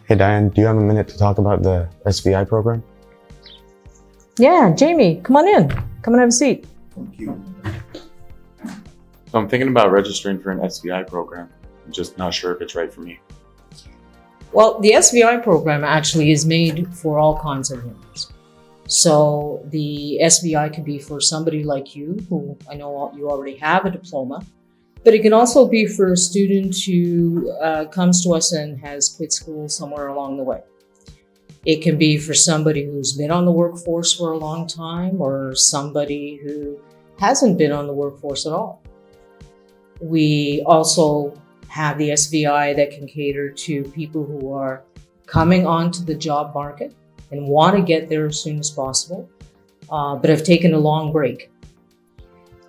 Hey Diane, do you have a minute to talk about the SVI program? Yeah, Jamie, come on in. Come and have a seat. Thank you. So I'm thinking about registering for an SVI program. I'm just not sure if it's right for me. Well, the SVI program actually is made for all kinds of learners. So the SVI can be for somebody like you, who I know you already have a diploma, but it can also be for a student who comes to us and has quit school somewhere along the way. It can be for somebody who's been on the workforce for a long time or somebody who hasn't been on the workforce at all. We also have the SVI that can cater to people who are coming onto the job market and want to get there as soon as possible, but have taken a long break.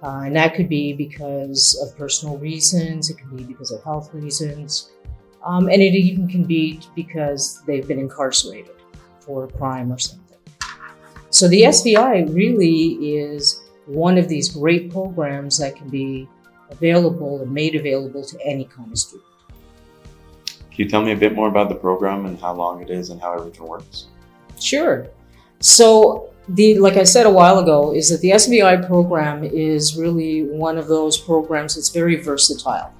And that could be because of personal reasons, it can be because of health reasons, and it even can be because they've been incarcerated for a crime or something. So the SVI really is one of these great programs that can be available and made available to any kind of student. Can you tell me a bit more about the program and how long it is and how everything works? Sure. So like I said a while ago, is that the SVI program is really one of those programs that's very versatile,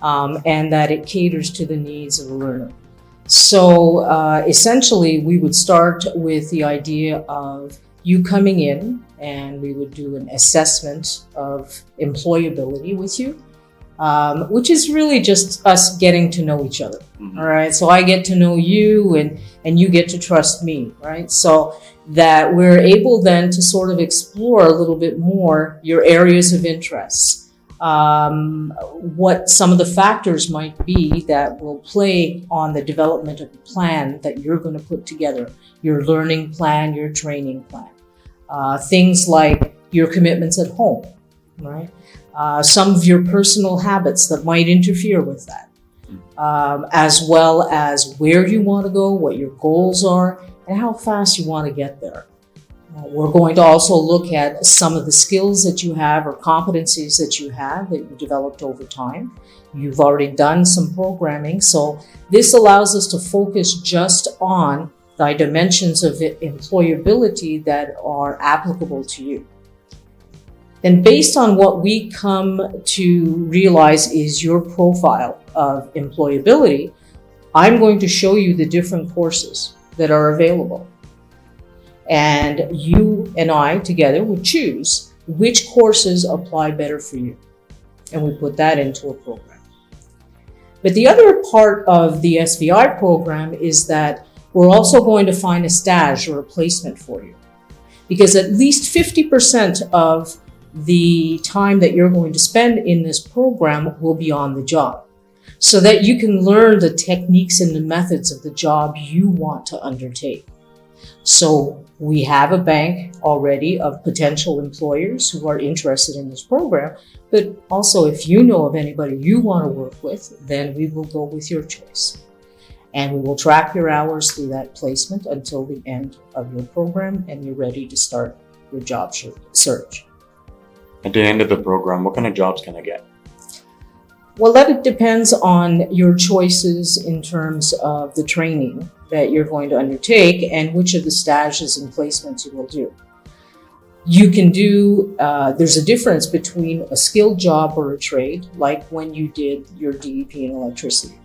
and that it caters to the needs of a learner. So essentially, we would start with the idea of you coming in, and we would do an assessment of employability with you, which is really just us getting to know each other. Mm-hmm. All right. So I get to know you and you get to trust me. Right. So that we're able then to sort of explore a little bit more your areas of interest, what some of the factors might be that will play on the development of the plan that you're going to put together, your learning plan, your training plan. Things like your commitments at home, right? Some of your personal habits that might interfere with that, as well as where you want to go, what your goals are, and how fast you want to get there. We're going to also look at some of the skills that you have or competencies that you have that you developed over time. You've already done some programming, so this allows us to focus just on the dimensions of employability that are applicable to you. And based on what we come to realize is your profile of employability, I'm going to show you the different courses that are available. And you and I together would choose which courses apply better for you. And we put that into a program. But the other part of the SVI program is that we're also going to find a stage or a placement for you. Because at least 50% of the time that you're going to spend in this program will be on the job, so that you can learn the techniques and the methods of the job you want to undertake. So we have a bank already of potential employers who are interested in this program, but also if you know of anybody you want to work with, then we will go with your choice. And we will track your hours through that placement until the end of your program and you're ready to start your job search. At the end of the program, what kind of jobs can I get? Well, that depends on your choices in terms of the training that you're going to undertake and which of the stages and placements you will do. You can do, there's a difference between a skilled job or a trade, like when you did your DEP in electricity.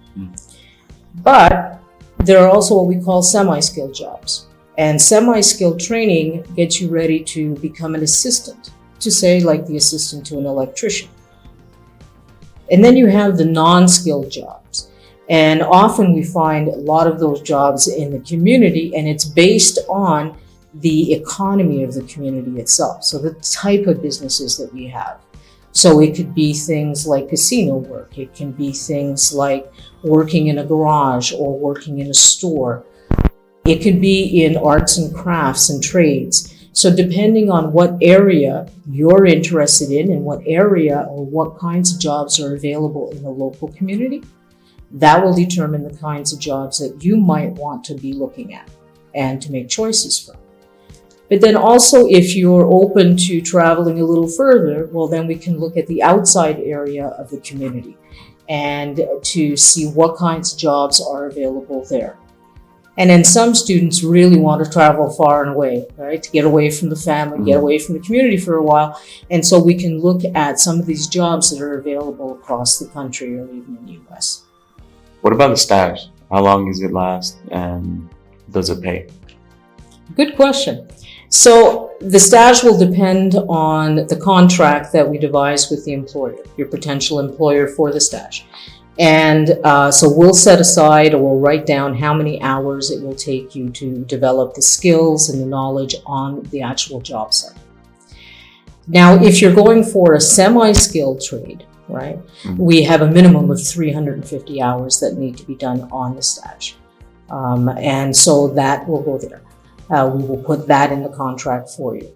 But there are also what we call semi-skilled jobs. And semi-skilled training gets you ready to become an assistant, to say like the assistant to an electrician. And then you have the non-skilled jobs. And often we find a lot of those jobs in the community, and it's based on the economy of the community itself. So the type of businesses that we have. So it could be things like casino work. It can be things like working in a garage or working in a store. It could be in arts and crafts and trades. So depending on what area you're interested in and what area or what kinds of jobs are available in the local community, that will determine the kinds of jobs that you might want to be looking at and to make choices from. But then also if you're open to traveling a little further, well, then we can look at the outside area of the community and to see what kinds of jobs are available there. And then some students really want to travel far and away, right? To get away from the family, get away from the community for a while. And so we can look at some of these jobs that are available across the country or even in the US. What about the stage? How long does it last and does it pay? Good question. So the stage will depend on the contract that we devise with the employer, your potential employer for the stage. And so we'll set aside or we'll write down how many hours it will take you to develop the skills and the knowledge on the actual job site. Now, if you're going for a semi-skilled trade, right, we have a minimum of 350 hours that need to be done on the stage. And so that will go there. We will put that in the contract for you.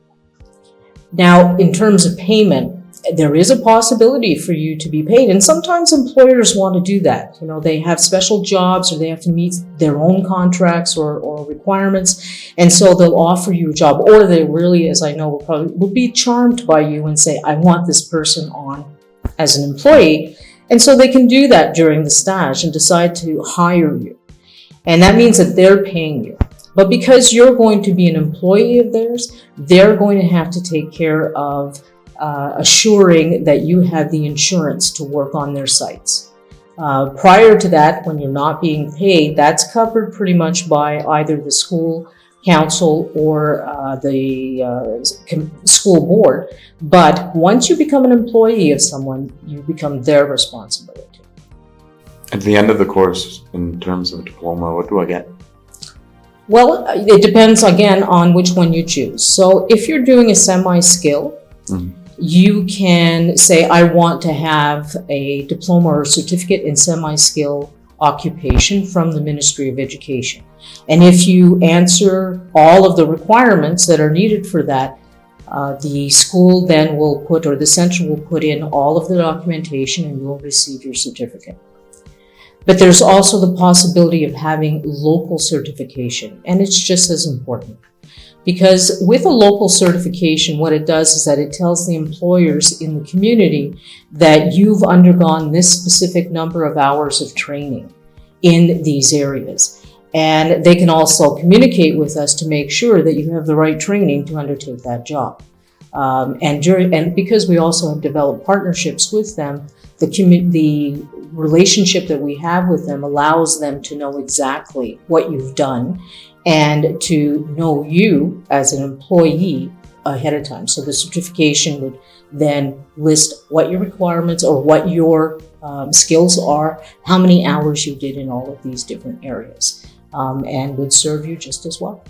Now, in terms of payment, there is a possibility for you to be paid. And sometimes employers want to do that. You know, they have special jobs or they have to meet their own contracts or requirements. And so they'll offer you a job, or they really, as I know, will be charmed by you and say, I want this person on as an employee. And so they can do that during the stage and decide to hire you. And that means that they're paying you. But because you're going to be an employee of theirs, they're going to have to take care of assuring that you have the insurance to work on their sites. Prior to that, when you're not being paid, that's covered pretty much by either the school council or the school board. But once you become an employee of someone, you become their responsibility. At the end of the course, in terms of a diploma, what do I get? Well, it depends again on which one you choose. So if you're doing a semi-skill, you can say, I want to have a diploma or certificate in semi-skill occupation from the Ministry of Education. And if you answer all of the requirements that are needed for that, the school then will put, or the center will put in all of the documentation and you'll receive your certificate. But there's also the possibility of having local certification, and it's just as important. Because with a local certification, what it does is that it tells the employers in the community that you've undergone this specific number of hours of training in these areas. And they can also communicate with us to make sure that you have the right training to undertake that job. And because we also have developed partnerships with them, the relationship that we have with them allows them to know exactly what you've done and to know you as an employee ahead of time. So the certification would then list what your requirements or what your skills are, how many hours you did in all of these different areas, and would serve you just as well.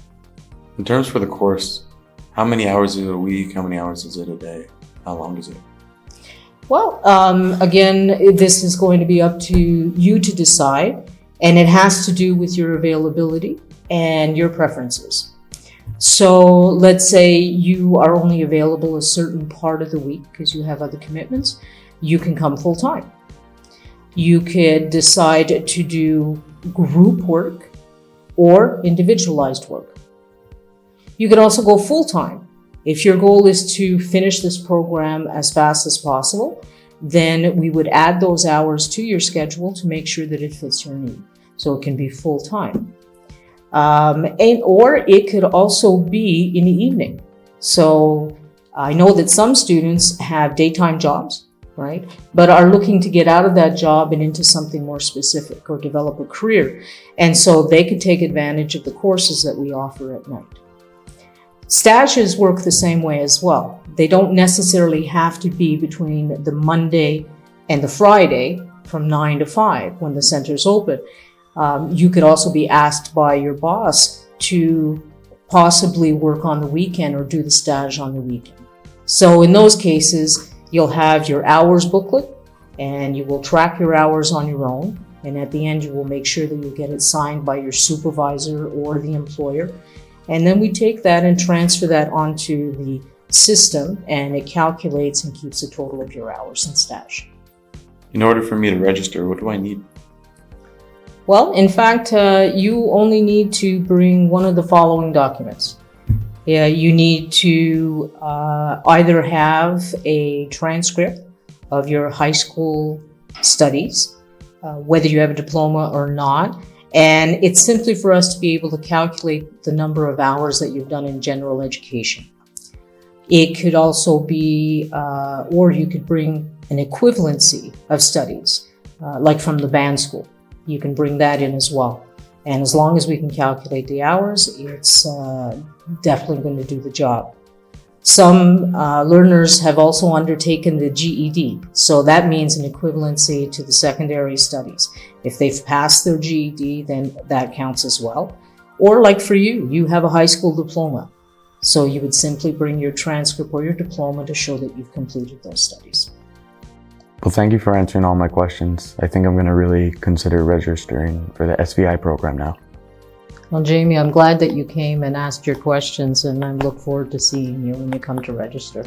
In terms for the course, how many hours is it a week? How many hours is it a day? How long is it? Well, again, this is going to be up to you to decide, and it has to do with your availability and your preferences. So let's say you are only available a certain part of the week because you have other commitments. You can come full time. You could decide to do group work or individualized work. You could also go full time. If your goal is to finish this program as fast as possible, then we would add those hours to your schedule to make sure that it fits your need. So it can be full time. Or it could also be in the evening. So I know that some students have daytime jobs, right? But are looking to get out of that job and into something more specific or develop a career. And so they could take advantage of the courses that we offer at night. Stages work the same way as well. They don't necessarily have to be between the Monday and the Friday from 9 to 5 when the center's open. You could also be asked by your boss to possibly work on the weekend or do the stage on the weekend. So in those cases, you'll have your hours booklet and you will track your hours on your own. And at the end, you will make sure that you get it signed by your supervisor or the employer. And then we take that and transfer that onto the system, and it calculates and keeps a total of your hours in stage. In order for me to register, what do I need? Well, in fact, you only need to bring one of the following documents. You need to either have a transcript of your high school studies, whether you have a diploma or not, And it's simply for us to be able to calculate the number of hours that you've done in general education. It could also be, or you could bring an equivalency of studies, like from the band school. You can bring that in as well. And as long as we can calculate the hours, it's definitely going to do the job. Some learners have also undertaken the GED. So that means an equivalency to the secondary studies. If they've passed their GED, then that counts as well. Or like for you, you have a high school diploma. So you would simply bring your transcript or your diploma to show that you've completed those studies. Well, thank you for answering all my questions. I think I'm going to really consider registering for the SVI program now. Well, Jamie, I'm glad that you came and asked your questions, and I look forward to seeing you when you come to register.